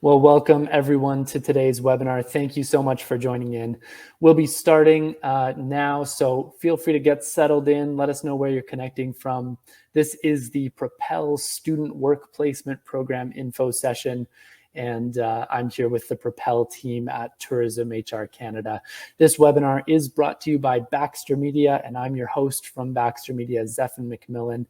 Well, welcome everyone to today's webinar. Thank you so much for joining in. We'll be starting now, so feel free to get settled in. Let us know where you're connecting from. This is the Propel Student Work Placement Program info session, and I'm here with the Propel team at Tourism HR Canada. This webinar is brought to you by Baxter Media, and I'm your host from Baxter Media, Zephan McMillan.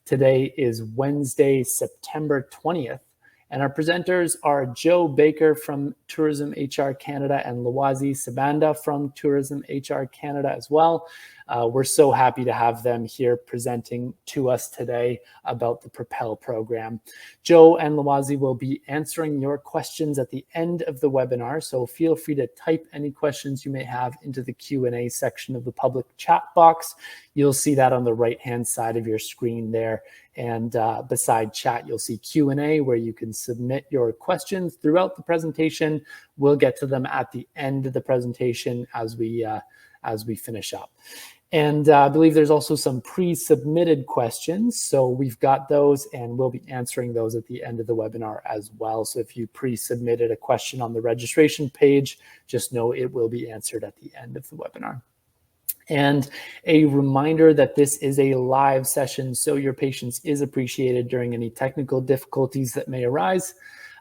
Today is Wednesday, September 20th. And our presenters are Joe Baker from Tourism HR Canada and Lawazi Sabanda from Tourism HR Canada as well. We're so happy to have them here presenting to us today about the Propel program. Joe and Lawazi will be answering your questions at the end of the webinar, so feel free to type any questions you may have into the Q&A section of the public chat box. You'll see that on the right-hand side of your screen there. And beside chat, you'll see Q&A where you can submit your questions throughout the presentation. We'll get to them at the end of the presentation as we finish up. And I believe there's also some pre-submitted questions. So we've got those and we'll be answering those at the end of the webinar as well. So if you pre-submitted a question on the registration page, just know it will be answered at the end of the webinar. And a reminder that this is a live session, so your patience is appreciated during any technical difficulties that may arise.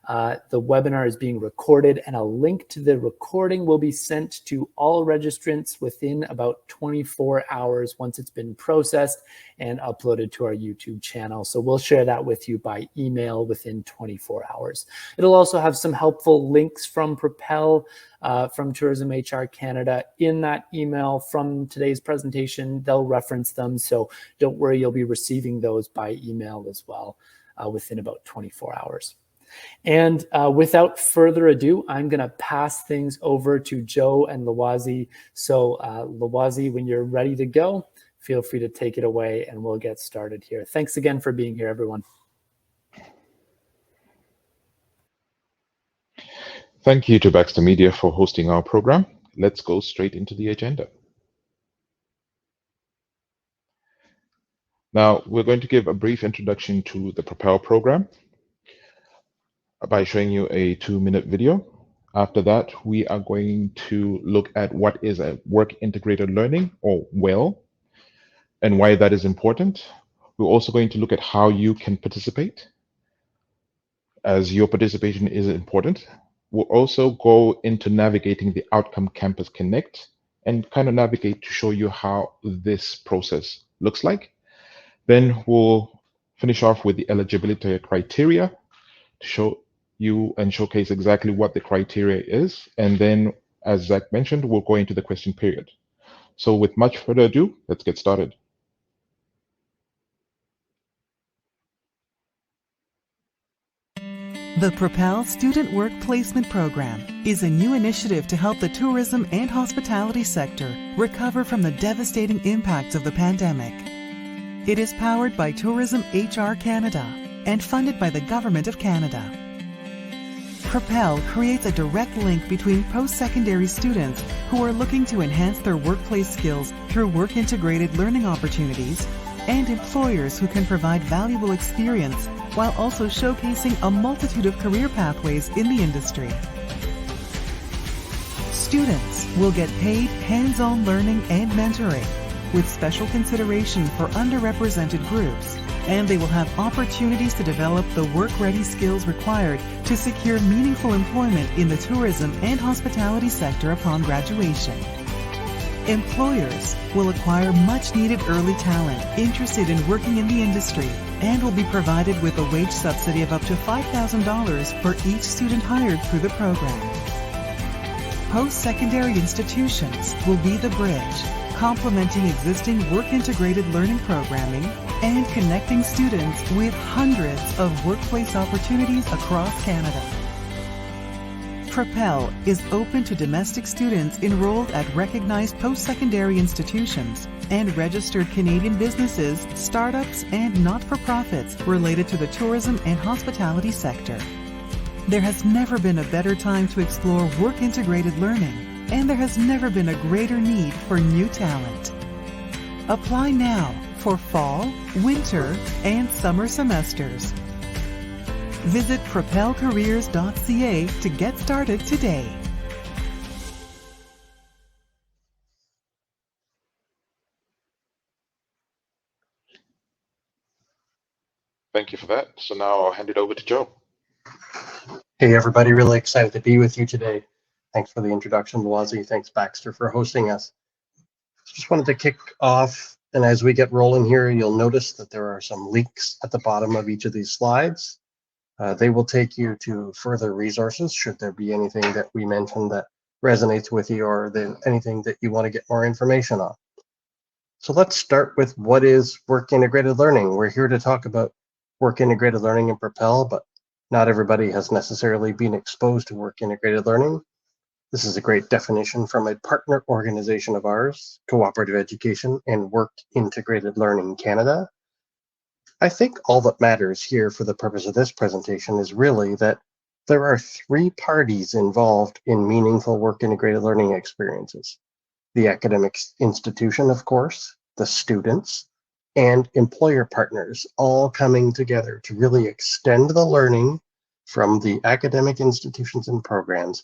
The webinar is being recorded, and a link to the recording will be sent to all registrants within about 24 hours once it's been processed and uploaded to our YouTube channel. So we'll share that with you by email within 24 hours. It'll also have some helpful links from Propel, from Tourism HR Canada in that email from today's presentation. They'll reference them, so don't worry, you'll be receiving those by email as well within about 24 hours. And without further ado, I'm going to pass things over to Joe and Lawazi. So Lawazi, when you're ready to go, feel free to take it away and we'll get started here. Thanks again for being here, everyone. Thank you to Baxter Media for hosting our program. Let's go straight into the agenda. Now, we're going to give a brief introduction to the Propel program by showing you a 2-minute video. After that, we are going to look at what is a work integrated learning, or WELL, and why that is important. We're also going to look at how you can participate, as your participation is important. We'll also go into navigating the Outcome Campus Connect and kind of navigate to show you how this process looks like. Then we'll finish off with the eligibility criteria to show you and showcase exactly what the criteria is. And then, as Zach mentioned, we'll go into the question period. So with much further ado, let's get started. The Propel Student Work Placement Program is a new initiative to help the tourism and hospitality sector recover from the devastating impacts of the pandemic. It is powered by Tourism HR Canada and funded by the Government of Canada. Propel creates a direct link between post-secondary students who are looking to enhance their workplace skills through work-integrated learning opportunities and employers who can provide valuable experience while also showcasing a multitude of career pathways in the industry. Students will get paid hands-on learning and mentoring with special consideration for underrepresented groups, and they will have opportunities to develop the work-ready skills required to secure meaningful employment in the tourism and hospitality sector upon graduation. Employers will acquire much-needed early talent interested in working in the industry and will be provided with a wage subsidy of up to $5,000 for each student hired through the program. Post-secondary institutions will be the bridge, complementing existing work-integrated learning programming and connecting students with hundreds of workplace opportunities across Canada. Propel is open to domestic students enrolled at recognized post-secondary institutions and registered Canadian businesses, startups, and not-for-profits related to the tourism and hospitality sector. There has never been a better time to explore work-integrated learning, and there has never been a greater need for new talent. Apply now for fall, winter, and summer semesters. Visit propelcareers.ca to get started today. Thank you for that. So now I'll hand it over to Joe. Hey everybody, really excited to be with you today. Thanks for the introduction, Luazi. Thanks, Baxter, for hosting us. Just wanted to kick off, and as we get rolling here, you'll notice that there are some links at the bottom of each of these slides. They will take you to further resources should there be anything that we mentioned that resonates with you, or anything that you want to get more information on. So let's start with what is work integrated learning. We're here to talk about work integrated learning in Propel, but not everybody has necessarily been exposed to work integrated learning. This is a great definition from a partner organization of ours, Cooperative Education and Work Integrated Learning Canada. I think all that matters here for the purpose of this presentation is really that there are three parties involved in meaningful work integrated learning experiences. The academic institution, of course, the students, and employer partners all coming together to really extend the learning from the academic institutions and programs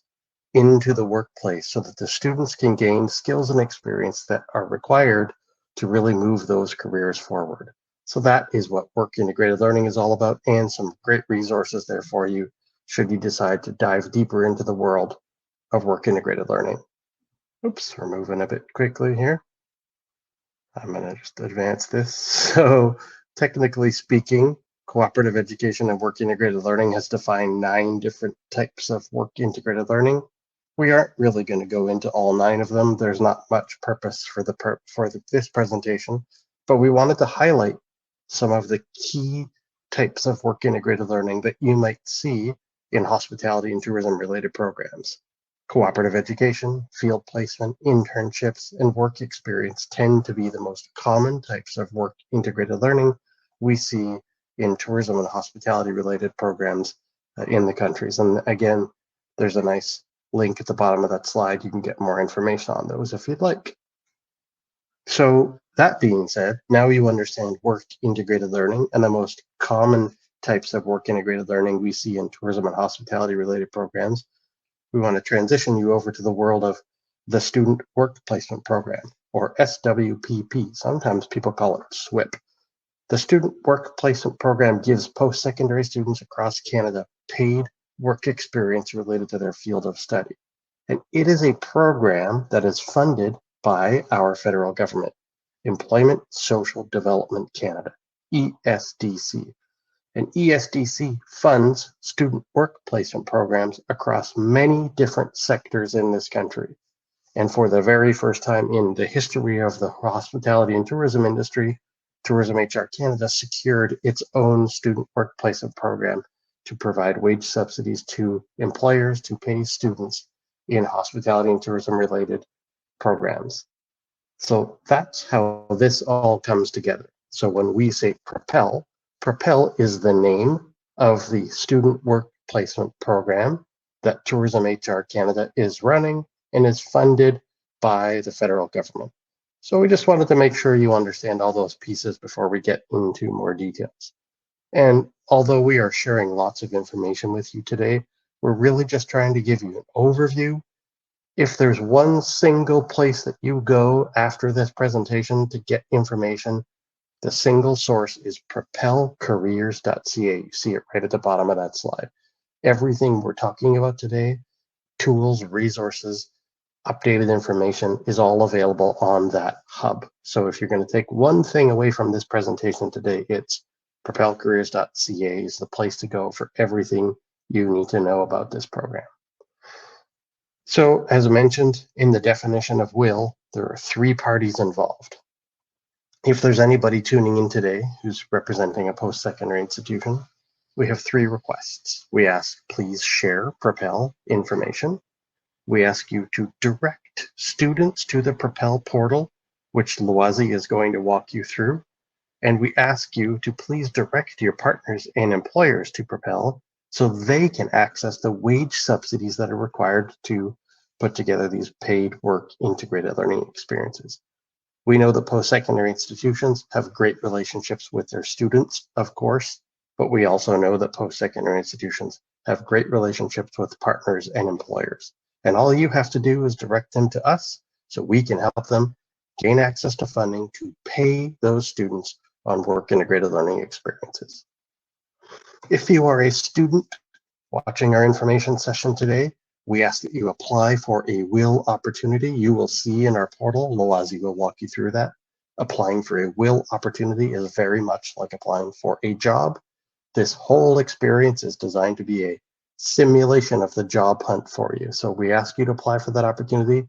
into the workplace so that the students can gain skills and experience that are required to really move those careers forward. So that is what work integrated learning is all about, and some great resources there for you should you decide to dive deeper into the world of work integrated learning. Oops, we're moving a bit quickly here. I'm going to just advance this. So technically speaking, Cooperative Education and Work Integrated Learning has defined 9 different types of work integrated learning. We aren't really going to go into all 9 of them. There's not much purpose for this presentation, but we wanted to highlight some of the key types of work integrated learning that you might see in hospitality and tourism related programs. Cooperative education, field placement, internships, and work experience tend to be the most common types of work integrated learning we see in tourism and hospitality related programs in the countries. And again, there's a nice link at the bottom of that slide. You can get more information on those if you'd like. So that being said, now you understand work integrated learning and the most common types of work integrated learning we see in tourism and hospitality related programs. We want to transition you over to the world of the Student Work Placement Program, or SWPP. Sometimes people call it SWIP. The Student Work Placement Program gives post-secondary students across Canada paid work experience related to their field of study. And it is a program that is funded by our federal government, Employment Social Development Canada, ESDC. And ESDC funds student work placement programs across many different sectors in this country. And for the very first time in the history of the hospitality and tourism industry, Tourism HR Canada secured its own student work placement program to provide wage subsidies to employers to pay students in hospitality and tourism related programs. So that's how this all comes together. So when we say Propel, Propel is the name of the student work placement program that Tourism HR Canada is running and is funded by the federal government. So we just wanted to make sure you understand all those pieces before we get into more details. And although we are sharing lots of information with you today, we're really just trying to give you an overview. If there's one single place that you go after this presentation to get information, the single source is propelcareers.ca. You see it right at the bottom of that slide. Everything we're talking about today, tools, resources, updated information is all available on that hub. So if you're going to take one thing away from this presentation today, it's propelcareers.ca is the place to go for everything you need to know about this program. So as mentioned in the definition of will, there are 3 parties involved. If there's anybody tuning in today who's representing a post-secondary institution, we have 3 requests. We ask, please share Propel information. We ask you to direct students to the Propel portal, which Luazi is going to walk you through. And we ask you to please direct your partners and employers to Propel so they can access the wage subsidies that are required to put together these paid work integrated learning experiences. We know that post-secondary institutions have great relationships with their students, of course, but we also know that post-secondary institutions have great relationships with partners and employers. And all you have to do is direct them to us so we can help them gain access to funding to pay those students on work integrated learning experiences. If you are a student watching our information session today, we ask that you apply for a WIL opportunity. You will see in our portal, Loazi will walk you through that. Applying for a WIL opportunity is very much like applying for a job. This whole experience is designed to be a simulation of the job hunt for you. So we ask you to apply for that opportunity.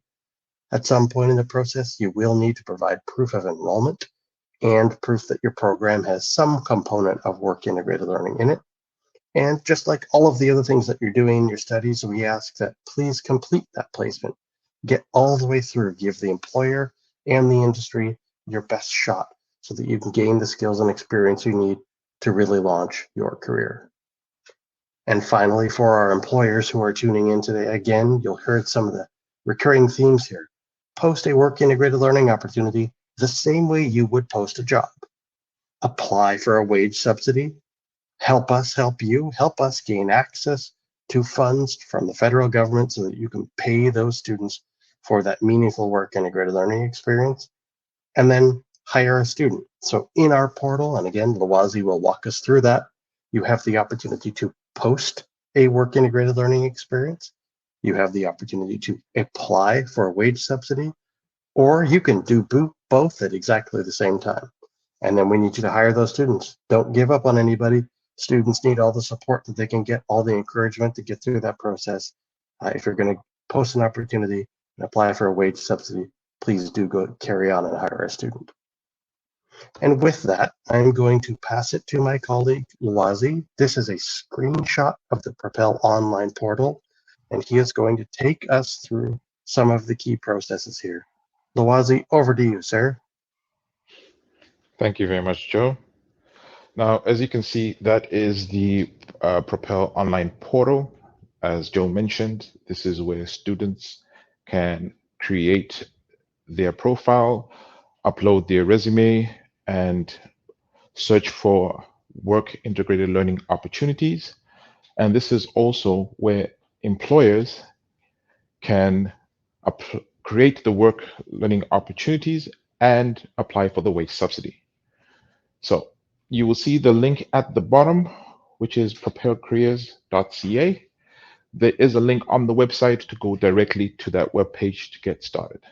At some point in the process, you will need to provide proof of enrollment and proof that your program has some component of work integrated learning in it. And just like all of the other things that you're doing in your studies, we ask that please complete that placement. Get all the way through, give the employer and the industry your best shot so that you can gain the skills and experience you need to really launch your career. And finally, for our employers who are tuning in today, again, you'll hear some of the recurring themes here. Post a work integrated learning opportunity the same way you would post a job. Apply for a wage subsidy. Help us help you. Help us gain access to funds from the federal government so that you can pay those students for that meaningful work integrated learning experience. And then hire a student. So in our portal, and again, Loazi will walk us through that, you have the opportunity to post a work integrated learning experience. You have the opportunity to apply for a wage subsidy, or you can do both at exactly the same time. And then we need you to hire those students. Don't give up on anybody. Students need all the support that they can get, all the encouragement to get through that process. If you're going to post an opportunity and apply for a wage subsidy, please do go carry on and hire a student. And with that, I'm going to pass it to my colleague, Loazi. This is a screenshot of the Propel online portal, and he is going to take us through some of the key processes here. Loazi, over to you, sir. Thank you very much, Joe. Now, as you can see, that is the Propel online portal. As Joe mentioned, this is where students can create their profile, upload their resume, and search for work integrated learning opportunities. And this is also where employers can create the work learning opportunities and apply for the wage subsidy. So you will see the link at the bottom, which is propelcareers.ca. There is a link on the website to go directly to that web page to get started.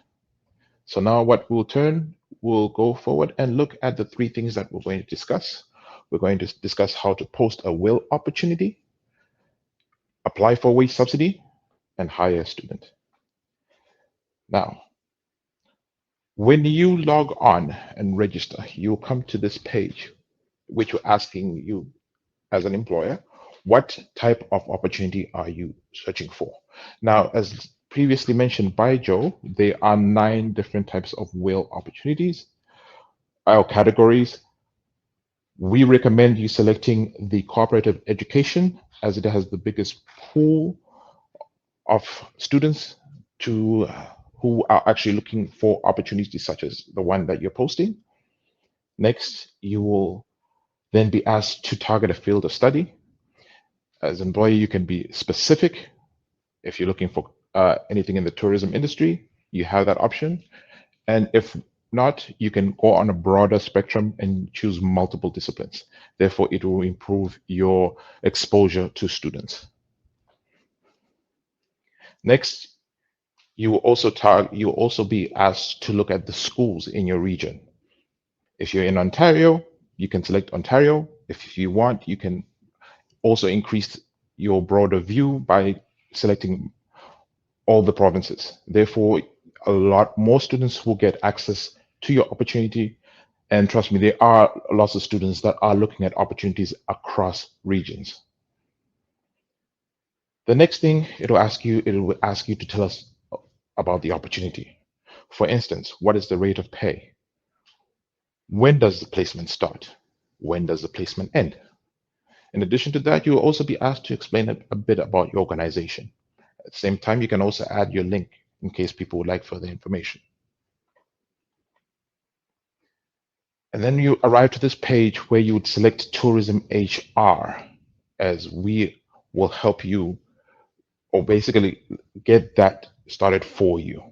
So now what we'll go forward and look at the three things that we're going to discuss. We're going to discuss how to post a WIL opportunity, apply for wage subsidy, and hire a student. Now, when you log on and register, you'll come to this page, which will asking you as an employer, what type of opportunity are you searching for? Now, as previously mentioned by Joe, there are 9 different types of WIL opportunities, or categories. We recommend you selecting the cooperative education as it has the biggest pool of students who are actually looking for opportunities such as the one that you're posting. Next, you will then be asked to target a field of study. As an employee, you can be specific. If you're looking for anything in the tourism industry, you have that option. And if not, you can go on a broader spectrum and choose multiple disciplines. Therefore, it will improve your exposure to students. Next, you will also be asked to look at the schools in your region. If you're in Ontario, you can select Ontario. If you want, you can also increase your broader view by selecting all the provinces. Therefore, a lot more students will get access to your opportunity. And trust me, there are lots of students that are looking at opportunities across regions. The next thing it will ask you to tell us about the opportunity. For instance, what is the rate of pay? When does the placement start? When does the placement end? In addition to that, you will also be asked to explain a bit about your organization. At the same time, you can also add your link in case people would like further information. And then you arrive to this page where you would select Tourism HR, as we will help you, or basically get that started for you.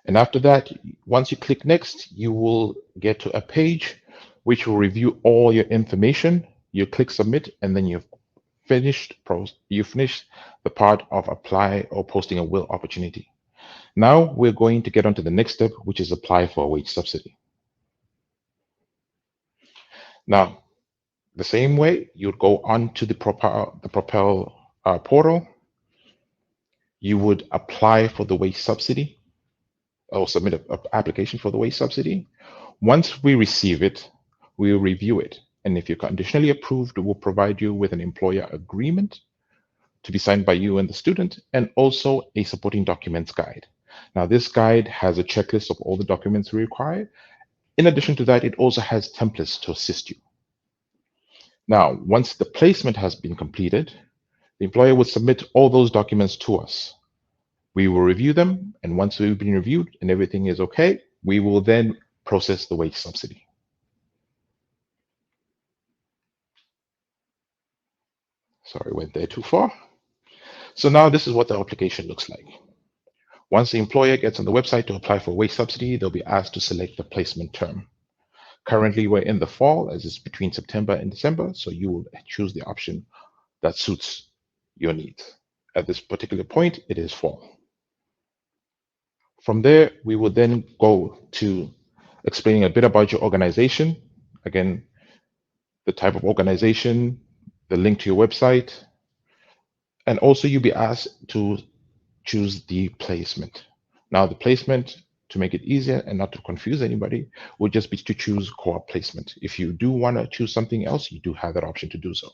And after that, once you click next, you will get to a page which will review all your information. You click submit, and then you've finished the part of apply or posting a will opportunity. Now we're going to get on to the next step, which is apply for a wage subsidy. Now, the same way, you'd go on to the Propel portal. You would apply for the wage subsidy, or submit an application for the wage subsidy. Once we receive it, we will review it. And if you're conditionally approved, we'll provide you with an employer agreement to be signed by you and the student, and also a supporting documents guide. Now, this guide has a checklist of all the documents we require. In addition to that, it also has templates to assist you. Now, once the placement has been completed, the employer will submit all those documents to us. We will review them, and once we've been reviewed and everything is okay, we will then process the wage subsidy. Sorry, went there too far. So now this is what the application looks like. Once the employer gets on the website to apply for a wage subsidy, they'll be asked to select the placement term. Currently, we're in the fall, as it's between September and December, so you will choose the option that suits your needs. At this particular point, it is fall. From there, we will then go to explaining a bit about your organization. Again, the type of organization, the link to your website, and also you'll be asked to choose the placement. Now, the placement, to make it easier and not to confuse anybody, would just be to choose co-op placement. If you do want to choose something else, you do have that option to do so.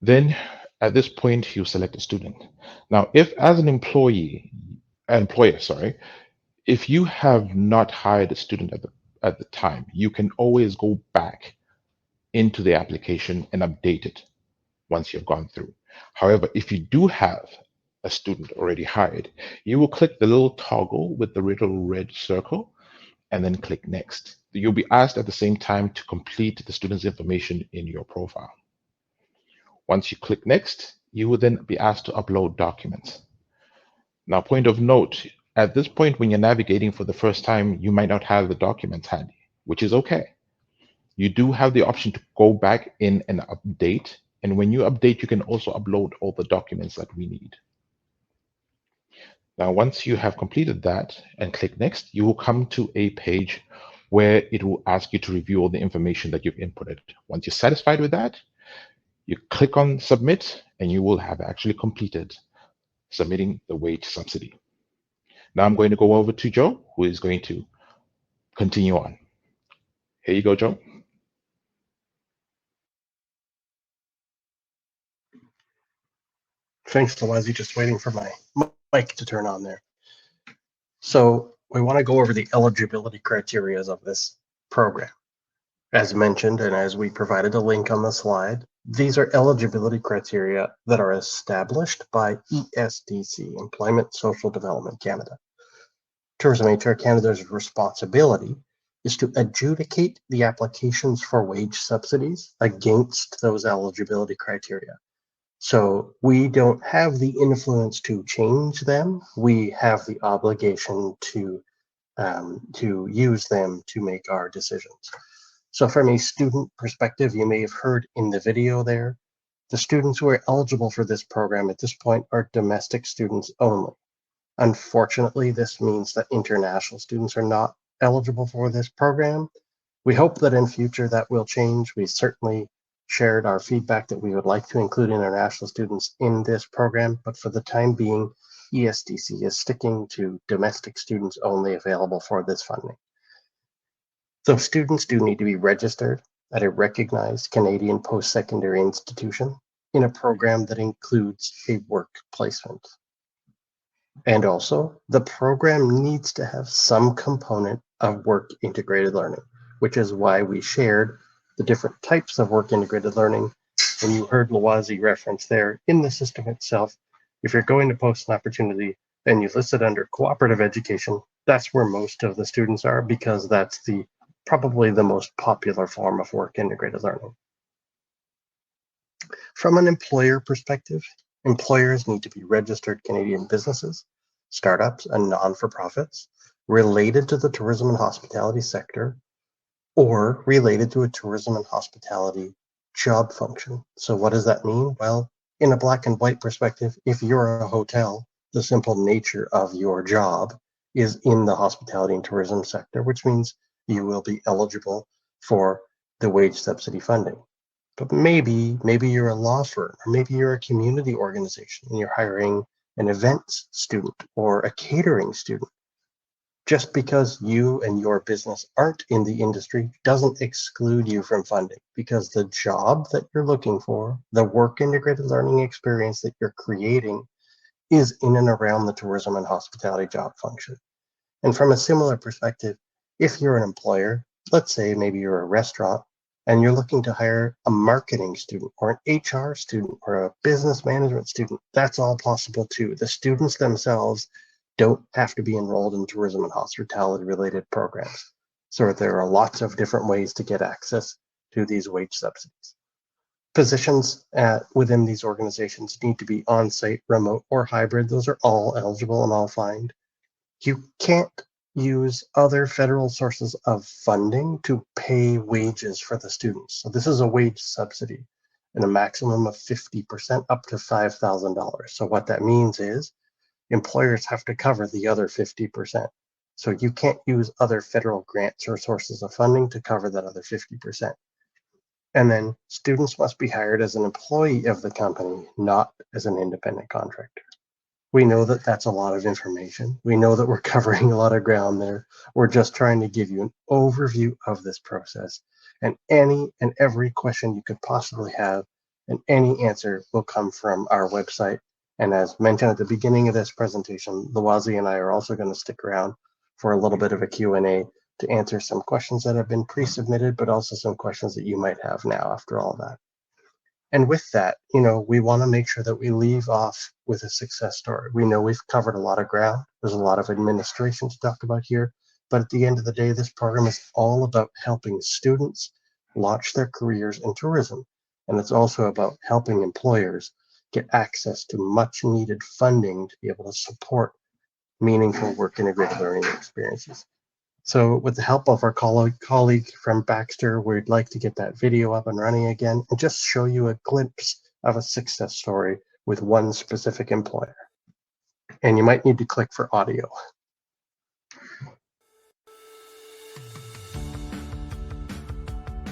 Then at this point, you select a student. Now, if as an employer, if you have not hired a student at the time, you can always go back into the application and update it once you've gone through. However, if you do have a student already hired, you will click the little toggle with the little red circle and then click next. You'll be asked at the same time to complete the student's information in your profile. Once you click next, you will then be asked to upload documents. Now, point of note, at this point, when you're navigating for the first time, you might not have the documents handy, which is okay. You do have the option to go back in and update. And when you update, you can also upload all the documents that we need. Now, once you have completed that and click next, you will come to a page where it will ask you to review all the information that you've inputted. Once you're satisfied with that, you click on submit, and you will have actually completed submitting the wage subsidy. Now I'm going to go over to Joe, who is going to continue on. Here you go, Joe. Thanks, Lawazi. Just waiting for my mic to turn on there. So we want to go over the eligibility criteria of this program. As mentioned, and as we provided a link on the slide, these are eligibility criteria that are established by ESDC, Employment Social Development Canada. Tourism HR Canada's responsibility is to adjudicate the applications for wage subsidies against those eligibility criteria. So we don't have the influence to change them. We have the obligation to use them to make our decisions. So from a student perspective, you may have heard in the video there, the students who are eligible for this program at this point are domestic students only. Unfortunately, this means that international students are not eligible for this program. We hope that in future that will change. We certainly shared our feedback that we would like to include international students in this program, but for the time being, ESDC is sticking to domestic students only available for this funding. So students do need to be registered at a recognized Canadian post-secondary institution in a program that includes a work placement. And also, the program needs to have some component of work integrated learning, which is why we shared the different types of work integrated learning. And you heard Lawazi reference there in the system itself. If you're going to post an opportunity, and you list it under cooperative education, that's where most of the students are, because that's probably the most popular form of work integrated learning. From an employer perspective, employers need to be registered Canadian businesses, startups, and non-for-profits related to the tourism and hospitality sector, or related to a tourism and hospitality job function. So what does that mean? Well, in a black and white perspective, if you're a hotel, the simple nature of your job is in the hospitality and tourism sector, which means you will be eligible for the wage subsidy funding. But maybe you're a law firm, or maybe you're a community organization and you're hiring an events student or a catering student. Just because you and your business aren't in the industry doesn't exclude you from funding, because the job that you're looking for, the work integrated learning experience that you're creating, is in and around the tourism and hospitality job function. And from a similar perspective, if you're an employer, let's say maybe you're a restaurant, and you're looking to hire a marketing student or an HR student or a business management student, that's all possible too. The students themselves don't have to be enrolled in tourism and hospitality related programs. So there are lots of different ways to get access to these wage subsidies. Positions within these organizations need to be on-site, remote, or hybrid. Those are all eligible and all fine. You can't use other federal sources of funding to pay wages for the students. So this is a wage subsidy and a maximum of 50% up to $5,000. So what that means is employers have to cover the other 50%. So you can't use other federal grants or sources of funding to cover that other 50%. And then students must be hired as an employee of the company, not as an independent contractor. We know that that's a lot of information. We know that we're covering a lot of ground there. We're just trying to give you an overview of this process, and any and every question you could possibly have, and any answer will come from our website. And as mentioned at the beginning of this presentation, Lawazi and I are also going to stick around for a little bit of a Q&A to answer some questions that have been pre-submitted, but also some questions that you might have now after all that. And with that, we want to make sure that we leave off with a success story. We know we've covered a lot of ground. There's a lot of administration to talk about here. But at the end of the day, this program is all about helping students launch their careers in tourism. And it's also about helping employers get access to much needed funding to be able to support meaningful work integrated learning experiences. So with the help of our colleague from Baxter, we'd like to get that video up and running again and just show you a glimpse of a success story with one specific employer. And you might need to click for audio.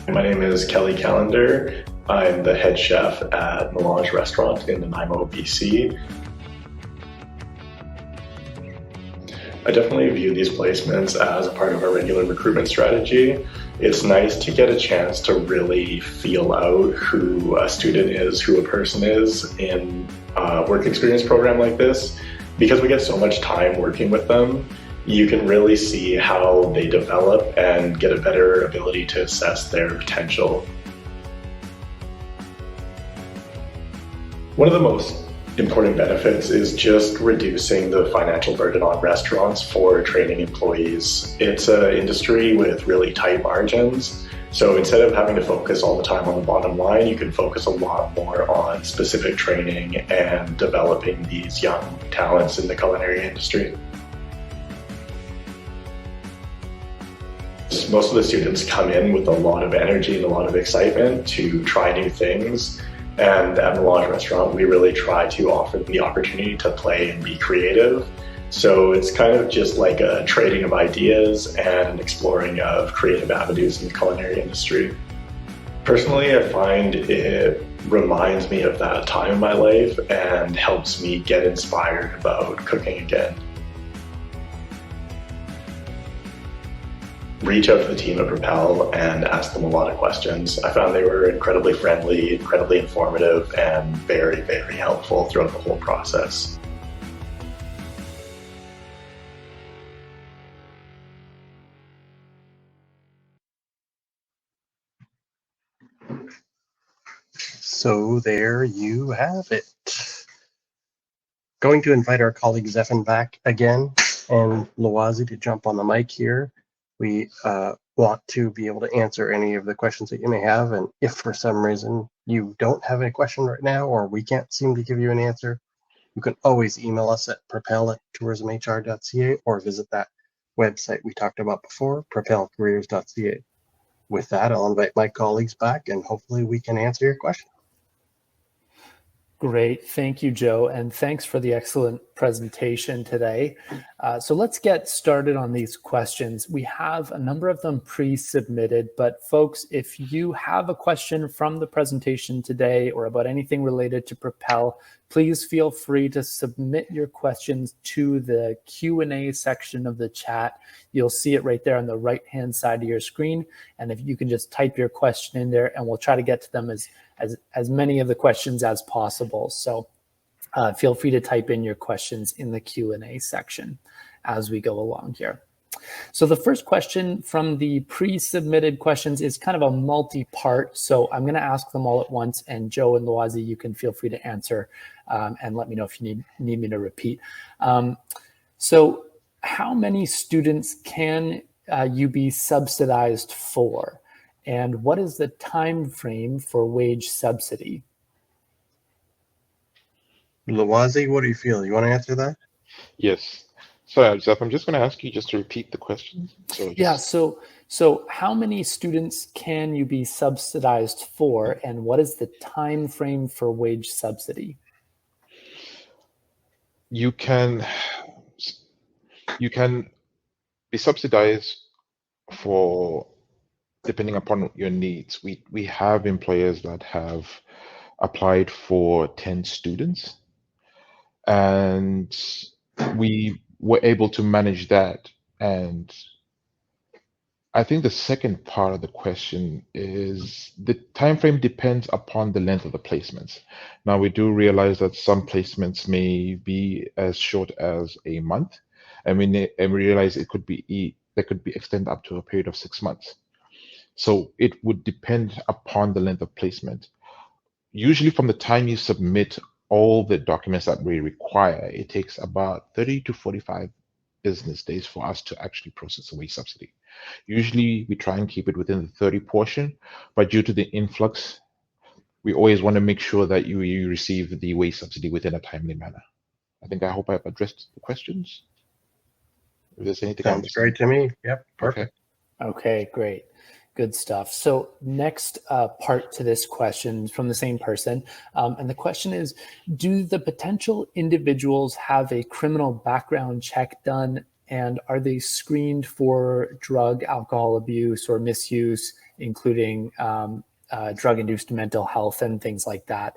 My name is Kelly Callender. I'm the head chef at Melange Restaurant in Nanaimo, BC. I definitely view these placements as a part of our regular recruitment strategy. It's nice to get a chance to really feel out who a student is, who a person is in a work experience program like this. Because we get so much time working with them, you can really see how they develop and get a better ability to assess their potential. One of the most important benefits is just reducing the financial burden on restaurants for training employees. It's an industry with really tight margins, so instead of having to focus all the time on the bottom line, you can focus a lot more on specific training and developing these young talents in the culinary industry. Most of the students come in with a lot of energy and a lot of excitement to try new things. And at Melange Restaurant, we really try to offer the opportunity to play and be creative. So it's kind of just like a trading of ideas and exploring of creative avenues in the culinary industry. Personally, I find it reminds me of that time in my life and helps me get inspired about cooking again. Reach out to the team at Propel and ask them a lot of questions. I found they were incredibly friendly, incredibly informative, and very, very helpful throughout the whole process. So there you have it. going to invite our colleague Zephan back again and Loazi to jump on the mic here. We want to be able to answer any of the questions that you may have. And if for some reason you don't have a question right now, or we can't seem to give you an answer, you can always email us at propel@tourismhr.ca or visit that website we talked about before, propelcareers.ca. With that, I'll invite my colleagues back and hopefully we can answer your question. Great. Thank you, Joe. And thanks for the excellent presentation today. So let's get started on these questions. We have a number of them pre-submitted, but folks, if you have a question from the presentation today or about anything related to Propel, please feel free to submit your questions to the Q&A section of the chat. You'll see it right there on the right-hand side of your screen. And if you can just type your question in there, and we'll try to get to them as many of the questions as possible. So feel free to type in your questions in the Q&A section as we go along here. So the first question from the pre-submitted questions is kind of a multi-part. So I'm going to ask them all at once, and Joe and Loazi, you can feel free to answer and let me know if you need me to repeat. So how many students can you be subsidized for? And what is the time frame for wage subsidy? Loazi, what do you feel? You want to answer that? Yes. Sorry, Zeph, I'm just going to ask you just to repeat the question. So how many students can you be subsidized for, and what is the time frame for wage subsidy? You can be subsidized for depending upon your needs. We have employers that have applied for 10 students, and we were able to manage that. And I think the second part of the question is the time frame depends upon the length of the placements. Now, we do realize that some placements may be as short as a month, and we realize it could be extended up to a period of 6 months. So it would depend upon the length of placement. Usually from the time you submit all the documents that we require, it takes about 30 to 45 business days for us to actually process a wage subsidy. Usually we try and keep it within the 30 portion, but due to the influx, we always want to make sure that you receive the wage subsidy within a timely manner. I hope I've addressed the questions. If there's anything Sounds great to me. Yep, perfect. Okay, great. Good stuff. So next part to this question from the same person. And the question is, do the potential individuals have a criminal background check done, and are they screened for drug, alcohol abuse, or misuse, including drug-induced mental health and things like that?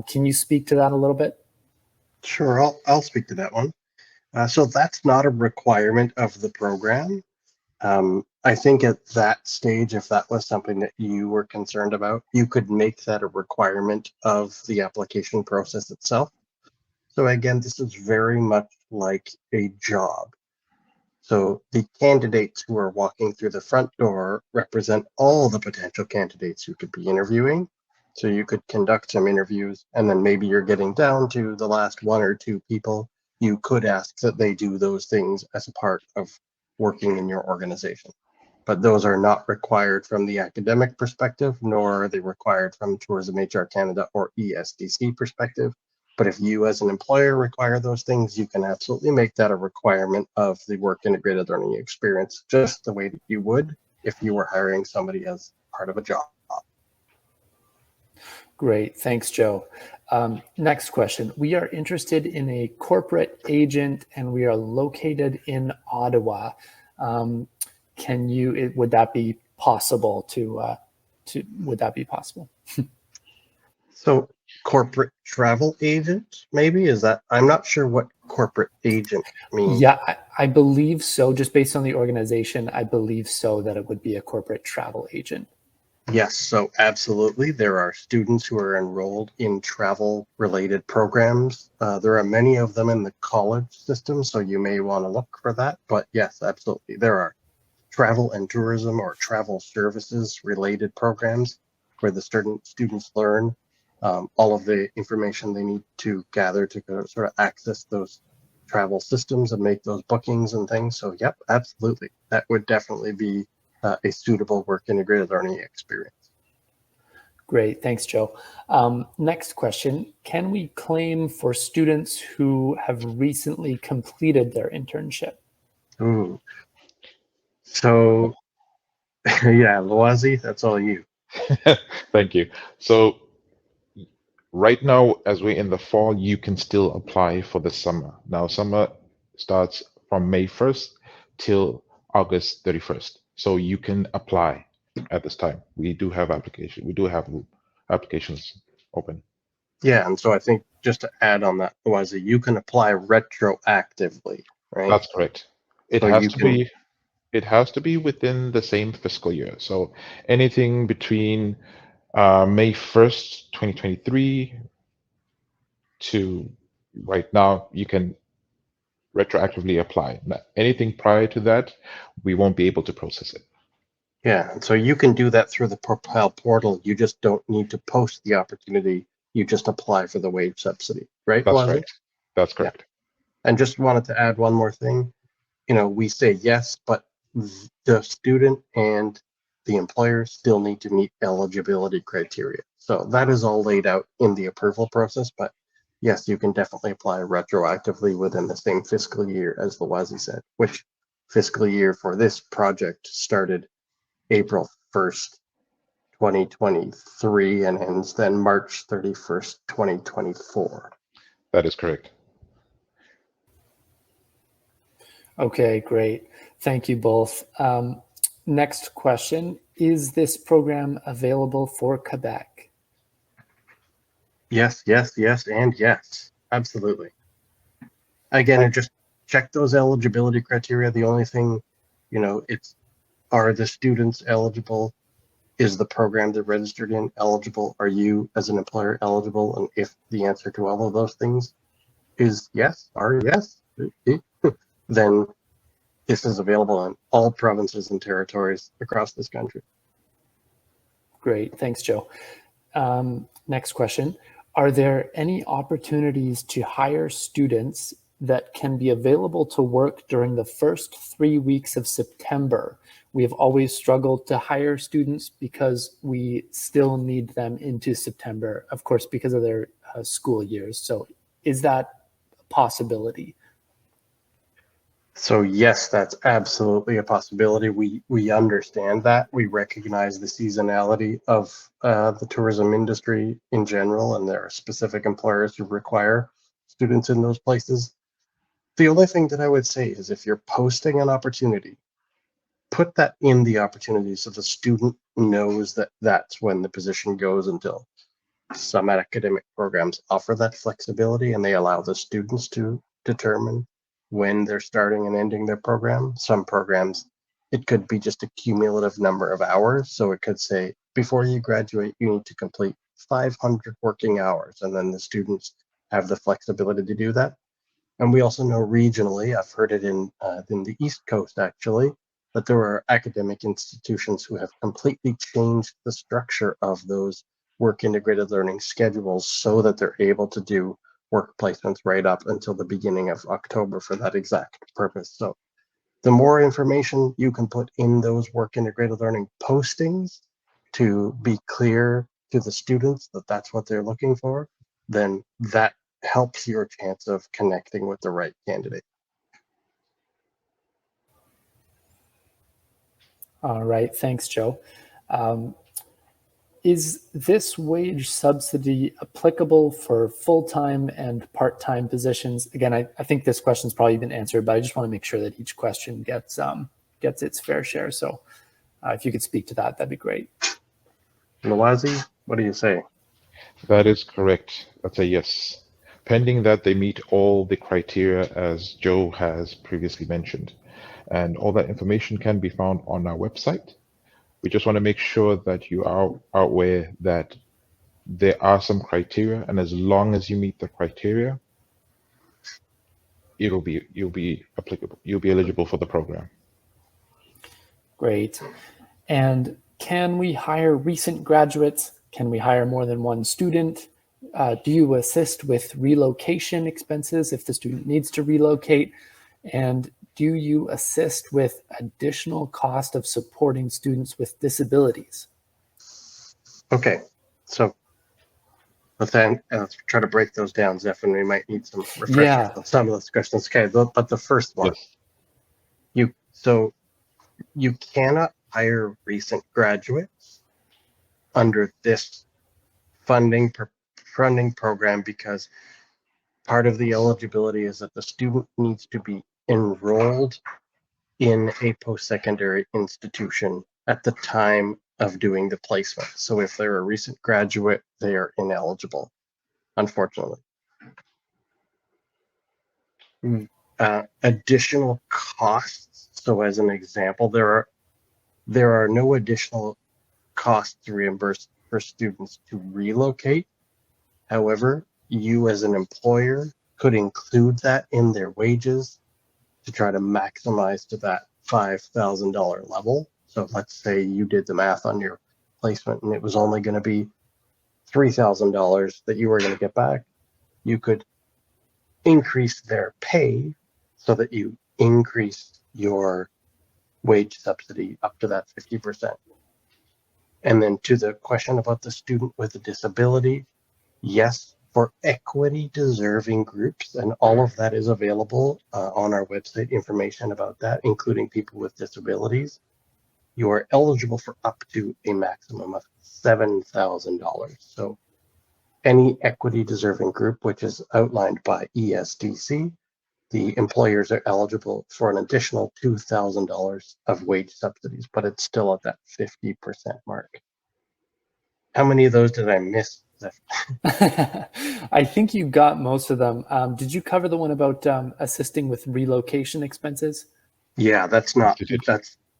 Can you speak to that a little bit? Sure, I'll speak to that one. So that's not a requirement of the program. I think at that stage, if that was something that you were concerned about, you could make that a requirement of the application process itself. So again, this is very much like a job. So the candidates who are walking through the front door represent all the potential candidates you could be interviewing. So you could conduct some interviews, and then maybe you're getting down to the last one or two people. You could ask that they do those things as a part of working in your organization. But those are not required from the academic perspective, nor are they required from Tourism HR Canada or ESDC perspective. But if you as an employer require those things, you can absolutely make that a requirement of the work integrated learning experience, just the way that you would if you were hiring somebody as part of a job. Great. Thanks, Joe. Next question. We are interested in a corporate agent, and we are located in Ottawa. Would that be possible would that be possible? So corporate travel agent, maybe, is that, I'm not sure what corporate agent means. Yeah, I believe so. Just based on the organization, I believe so, that it would be a corporate travel agent. Yes, so absolutely. There are students who are enrolled in travel related programs. There are many of them in the college system, so you may want to look for that. But yes, absolutely. There are travel and tourism or travel services related programs where the students learn all of the information they need to gather to sort of access those travel systems and make those bookings and things. So, yep, absolutely. That would definitely be a suitable work integrated learning experience. Great. Thanks, Joe. Next question. Can we claim for students who have recently completed their internship? Ooh. So, yeah, Loazi, that's all you. Thank you. So right now, as we're in the fall, you can still apply for the summer. Now, summer starts from May 1st till August 31st. So you can apply at this time. We do have applications open. Yeah, and so I think just to add on that, Loazi, you can apply retroactively, right? That's correct. It So has to be. It has to be within the same fiscal year. So anything between May 1st, 2023 to right now, you can retroactively apply. Anything prior to that, we won't be able to process it. Yeah, and so you can do that through the Propel portal. You just don't need to post the opportunity. You just apply for the wage subsidy, right? That's Loazi? right. That's correct. Yeah. And just wanted to add one more thing. We say yes, but the student and the employer still need to meet eligibility criteria. So that is all laid out in the approval process, but yes, you can definitely apply retroactively within the same fiscal year as Loazi said, which fiscal year for this project started April 1st, 2023 and ends then March 31st, 2024. That is correct. Okay, great. Thank you both. Next question. Is this program available for Quebec? Yes, and yes. Absolutely. Again, just check those eligibility criteria. The only thing, are the students eligible? Is the program they're registered in eligible? Are you as an employer eligible? And if the answer to all of those things is yes, then this is available in all provinces and territories across this country. Great. Thanks, Joe. Next question. Are there any opportunities to hire students that can be available to work during the first 3 weeks of September? We have always struggled to hire students because we still need them into September, of course, because of their school years. So is that a possibility? So yes, that's absolutely a possibility. We understand that. We recognize the seasonality of the tourism industry in general, and there are specific employers who require students in those places. The only thing that I would say is if you're posting an opportunity, put that in the opportunity so the student knows that that's when the position goes until. Some academic programs offer that flexibility and they allow the students to determine when they're starting and ending their program. Some programs, it could be just a cumulative number of hours. So it could say, before you graduate, you need to complete 500 working hours. And then the students have the flexibility to do that. And we also know regionally, I've heard it in the East Coast actually, that there are academic institutions who have completely changed the structure of those work integrated learning schedules so that they're able to do work placements right up until the beginning of October for that exact purpose. So the more information you can put in those work integrated learning postings to be clear to the students that that's what they're looking for, then that helps your chance of connecting with the right candidate. All right, thanks, Joe. Is this wage subsidy applicable for full-time and part-time positions? Again, I think this question's probably been answered, but I just want to make sure that each question gets its fair share. So if you could speak to that, that'd be great. Loazi, what do you say? That is correct. That's a yes. Pending that they meet all the criteria as Joe has previously mentioned. And all that information can be found on our website. We just want to make sure that you are aware that there are some criteria, and as long as you meet the criteria, you'll be applicable. You'll be eligible for the program. Great. And can we hire recent graduates? Can we hire more than one student? Do you assist with relocation expenses if the student needs to relocate? And do you assist with additional cost of supporting students with disabilities? Okay, so let's try to break those down. Zeph, and we might need some refreshers Yeah. on some of those questions. Okay, but the first one, Yes. you cannot hire recent graduates under this funding program because part of the eligibility is that the student needs to be enrolled in a post-secondary institution at the time of doing the placement. So if they're a recent graduate, they are ineligible, unfortunately. Additional costs. So as an example, there are no additional costs reimbursed for students to relocate. However, you as an employer could include that in their wages to try to maximize to that $5,000 level. So let's say you did the math on your placement and it was only going to be $3,000 that you were going to get back. You could increase their pay so that you increase your wage subsidy up to that 50%. And then to the question about the student with a disability, yes, for equity deserving groups, and all of that is available on our website, information about that, including people with disabilities. You are eligible for up to a maximum of $7,000. So any equity deserving group, which is outlined by ESDC, the employers are eligible for an additional $2,000 of wage subsidies, but it's still at that 50% mark. How many of those did I miss? I think you got most of them. Did you cover the one about assisting with relocation expenses? Yeah, that's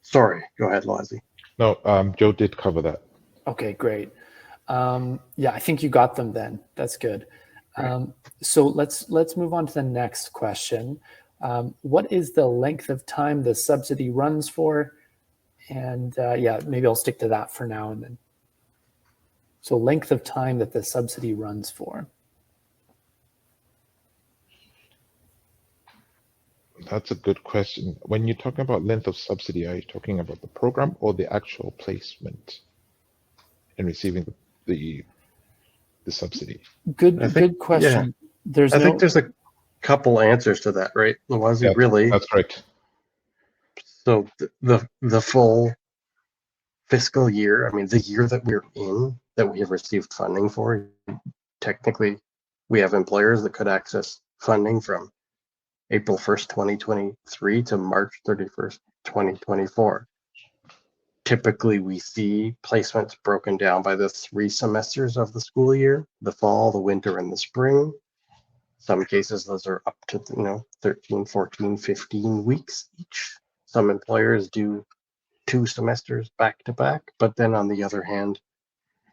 sorry. Go ahead, Lozy. No, Joe did cover that. Okay, great. Yeah, I think you got them then. That's good. So let's move on to the next question. What is the length of time the subsidy runs for? And yeah, maybe I'll stick to that for now and then. So length of time that the subsidy runs for. That's a good question. When you're talking about length of subsidy, are you talking about the program or the actual placement in receiving the subsidy? Good question. Yeah. I think there's a couple answers to that, right? Lozy, really? That's correct. So the full fiscal year, I mean, the year that we're in, that we have received funding for, technically, we have employers that could access funding from April 1st, 2023 to March 31st, 2024. Typically, we see placements broken down by the 3 semesters of the school year, the fall, the winter, and the spring. Some cases, those are up to 13, 14, 15 weeks each. Some employers do 2 semesters back to back, but then on the other hand,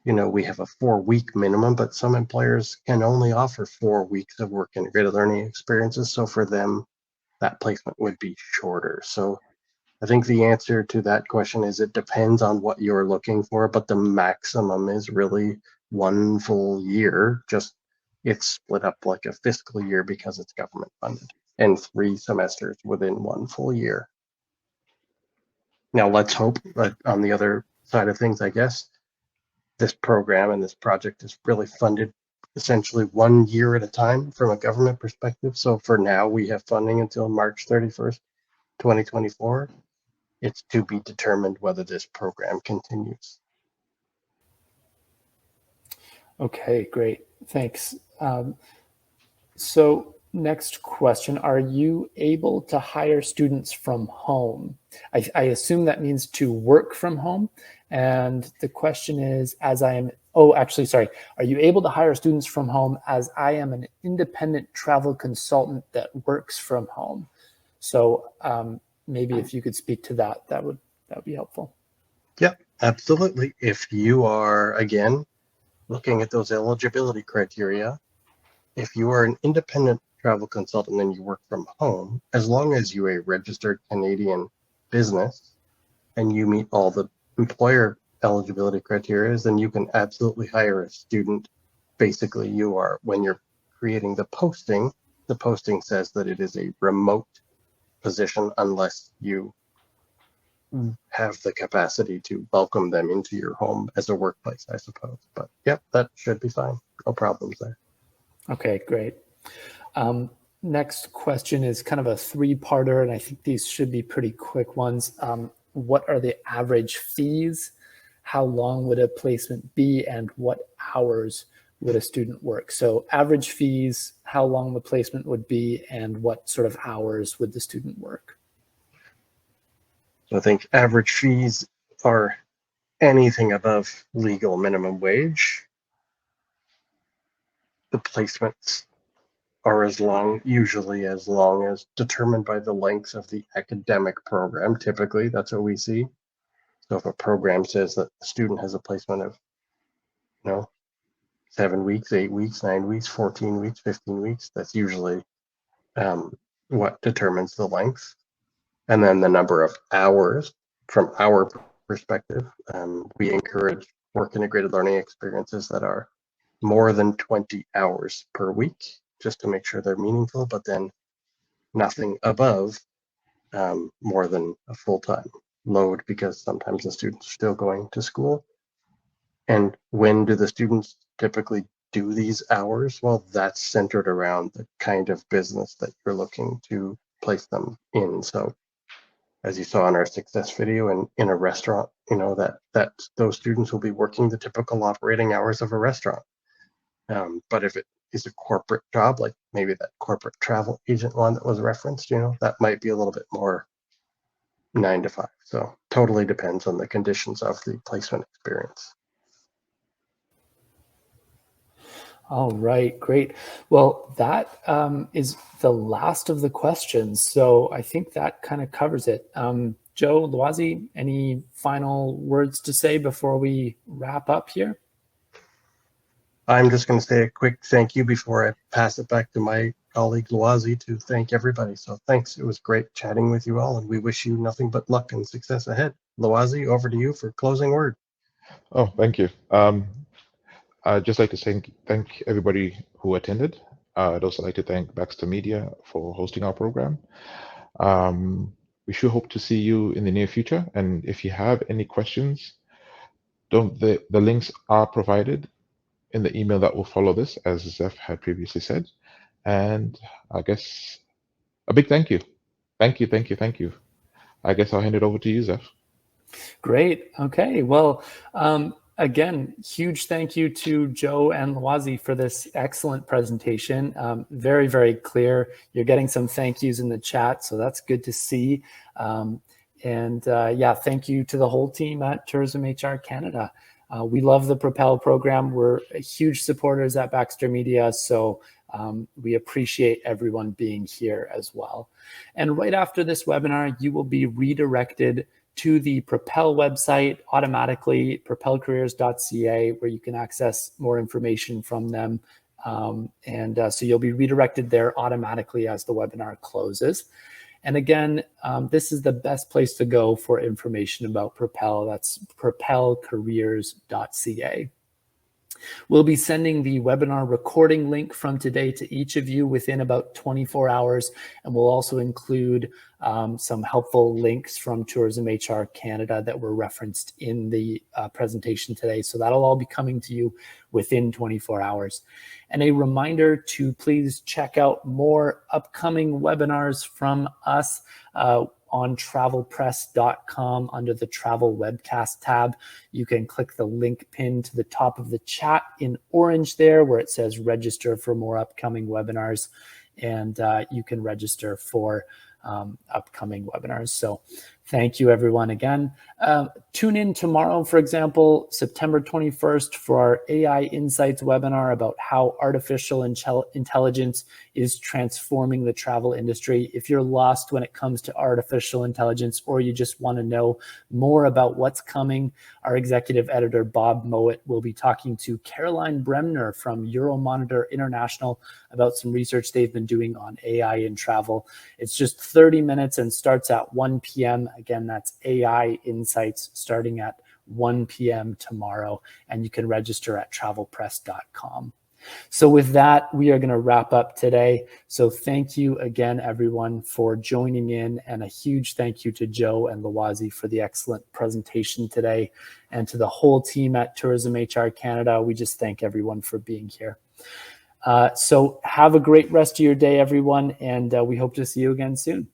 we have a 4-week minimum, but some employers can only offer 4 weeks of work integrated learning experiences. So for them, that placement would be shorter. So I think the answer to that question is it depends on what you're looking for, but the maximum is really 1 full year. Just it's split up like a fiscal year because it's government funded, and 3 semesters within 1 full year. Now let's hope that on the other side of things, I guess, this program and this project is really funded essentially 1 year at a time from a government perspective. So for now, we have funding until March 31st, 2024. It's to be determined whether this program continues. Okay, great. Thanks. So next question, are you able to hire students from home? I assume that means to work from home. And the question is, are you able to hire students from home as I am an independent travel consultant that works from home? So maybe if you could speak to that, that would be helpful. Yeah, absolutely. If you are, again, looking at those eligibility criteria, if you are an independent travel consultant and you work from home, as long as you're a registered Canadian business and you meet all the employer eligibility criteria, then you can absolutely hire a student basically you are, when you're creating the posting says that it is a remote position unless you have the capacity to welcome them into your home as a workplace, I suppose. But yep, that should be fine. No problems there. Okay, great. Next question is kind of a three-parter, and I think these should be pretty quick ones. What are the average fees? How long would a placement be, and what hours would a student work? So average fees, how long the placement would be, and what sort of hours would the student work? So I think average fees are anything above legal minimum wage. The placements are usually as long as determined by the length of the academic program. Typically, that's what we see. So if a program says that the student has a placement of, 7 weeks, 8 weeks, 9 weeks, 14 weeks, 15 weeks, that's usually what determines the length. And then the number of hours from our perspective, we encourage work integrated learning experiences that are more than 20 hours per week, just to make sure they're meaningful, but then nothing above more than a full-time load, because sometimes the students are still going to school. And when do the students typically do these hours? Well, that's centered around the kind of business that you're looking to place them in. So as you saw in our success video, in a restaurant, that those students will be working the typical operating hours of a restaurant. But if it is a corporate job, like maybe that corporate travel agent one that was referenced, that might be a little bit more 9 to 5. So totally depends on the conditions of the placement experience. All right, great. Well, that is the last of the questions. So I think that kind of covers it. Joe, Loazi, any final words to say before we wrap up here? I'm just going to say a quick thank you before I pass it back to my colleague Loazi to thank everybody. So thanks. It was great chatting with you all, and we wish you nothing but luck and success ahead. Loazi, over to you for closing word. Oh, thank you. I'd just like to thank everybody who attended. I'd also like to thank Baxter Media for hosting our program. We sure hope to see you in the near future. And if you have any questions, the links are provided in the email that will follow this, as Zeph had previously said. And I guess a big thank you. Thank you. I guess I'll hand it over to you, Zeph. Great. Okay. Well, again, huge thank you to Joe and Loazi for this excellent presentation. Very, very clear. You're getting some thank yous in the chat, so that's good to see. Yeah, thank you to the whole team at Tourism HR Canada. We love the Propel program. We're huge supporters at Baxter Media, so we appreciate everyone being here as well. And right after this webinar, you will be redirected to the Propel website automatically, propelcareers.ca, where you can access more information from them. So you'll be redirected there automatically as the webinar closes. And again, this is the best place to go for information about Propel. That's propelcareers.ca. We'll be sending the webinar recording link from today to each of you within about 24 hours, and we'll also include some helpful links from Tourism HR Canada that were referenced in the presentation today. So that'll all be coming to you within 24 hours. And a reminder to please check out more upcoming webinars from us on travelpress.com under the Travel Webcast tab. You can click the link pinned to the top of the chat in orange there where it says register for more upcoming webinars, and you can register for upcoming webinars. So thank you everyone again. Tune in tomorrow, for example, September 21st for our AI Insights webinar about how artificial intelligence is transforming the travel industry. If you're lost when it comes to artificial intelligence, or you just want to know more about what's coming, our executive editor, Bob Mowat, will be talking to Caroline Bremner from Euromonitor International about some research they've been doing on AI in travel. It's just 30 minutes and starts at 1 p.m. Again, that's AI Insights starting at 1 p.m. tomorrow, and you can register at travelpress.com. So with that, we are going to wrap up today. So thank you again, everyone, for joining in, and a huge thank you to Joe and Lawazi for the excellent presentation today, and to the whole team at Tourism HR Canada. We just thank everyone for being here. So have a great rest of your day, everyone, and we hope to see you again soon.